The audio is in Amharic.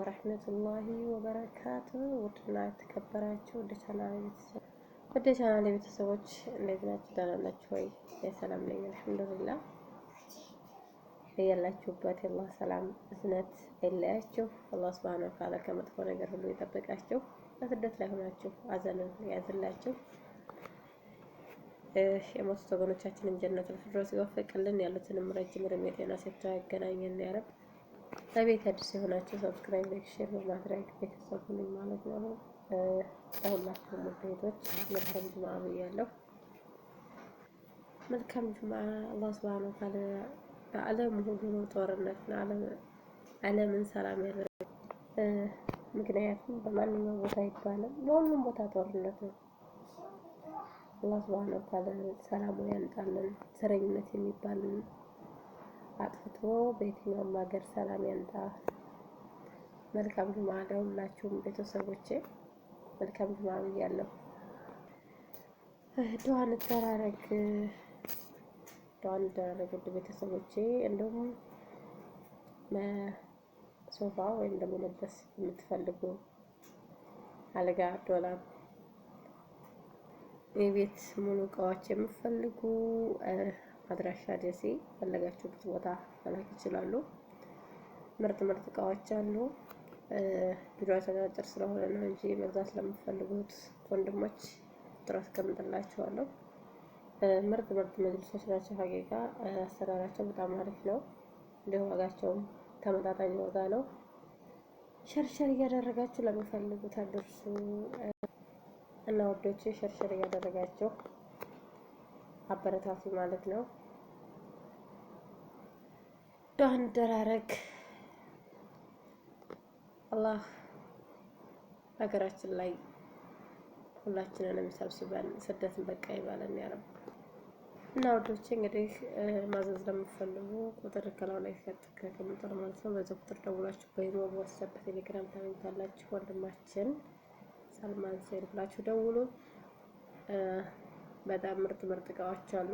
ወራህመቱላሂ ወበረካቱ። ውድና የተከበራችሁ ወደ ቻናሌ ቤተሰቦች እንዴት ናችሁ? ደህና ናችሁ ወይ? ሰላም ነኝ አልሐምዱሊላህ። ያላችሁበት የአላህ ሰላም እዝነት አይለያችሁ። አላህ ሱብሃነሁ ወተዓላ ከመጥፎ ነገር ሁሉ ይጠብቃችሁ። በስደት ላይ ሆናችሁ አዘንን ያዝላችሁ። የሞቱት ወገኖቻችንን ጀነቱል ፊርደውስ ይወፍቅልን። ያሉትንም ረጅም ዕድሜ ጤና ሰጥቶ ያገናኘን ያ ረብ። ለቤት አዲስ የሆናችሁ ሰብስክራይብ፣ ላይክ፣ ሼር በማድረግ ቤተሰብ ሁኑኝ ማለት ነው። ለሁላችሁም ውዴቶች መልካም ጁምዓ ብያለሁ። መልካም ጁምዓ። አላህ ሱብሃነሁ ወተዓላ በዓለም ሁሉ ጦርነት ዓለምን ሰላም ያደርግ። ምክንያቱም በማንኛውም ቦታ ይባላል በሁሉም ቦታ ጦርነት ነው። አላህ ሱብሃነሁ ወተዓላ ሰላሙን ያምጣልን። ዘረኝነት የሚባልን አጥፍቶ በየትኛውም ሀገር ሰላም ያምጣ። መልካም ጁምዓ ለሁላችሁም ቤተሰቦቼ፣ መልካም ጁምዓ ብያለሁ። ዱዓ እንደራረግ ውድ ቤተሰቦቼ። እንደውም ሶፋ ወይም ደግሞ መድረስ የምትፈልጉ አልጋ፣ ዶላር፣ የቤት ሙሉ እቃዎች የምትፈልጉ አድራሻ ደሴ ፈለጋችሁበት ቦታ መላክ ይችላሉ። ምርጥ እቃዎች አሉ። ቪዲዮአችን አጭር ስለሆነ ነው እንጂ መግዛት ለምትፈልጉት ወንድሞች ቁጥር አስቀምጥላችኋለሁ። ምርጥ መጅልሶች ናቸው። ሀቂቃ አሰራራቸው በጣም አሪፍ ነው። እንዲሁም ዋጋቸውም ተመጣጣኝ ዋጋ ነው። ሸርሸር እያደረጋችሁ ለሚፈልጉት አድርሱ እና ወዶቼ ሸርሸር እያደረጋችሁ አበረታቱ ማለት ነው። ዱዓ እንደራረግ። አላህ ሀገራችን ላይ ሁላችንንም ሰብስበን ስደትን በቃ ይባለን ያ ረብ። እና ወዶቼ እንግዲህ ማዘዝ ለምትፈልጉ ቁጥር ከላው ላይ ከቀምጠር ማለት ነው። በዚህ ቁጥር ደውላችሁ በኢሞ፣ በዋትስአፕ፣ በቴሌግራም ታገኙታላችሁ። ወንድማችን ሰልማን ሰይድ ብላችሁ ደውሉ። በጣም ምርጥ እቃዎች አሉ።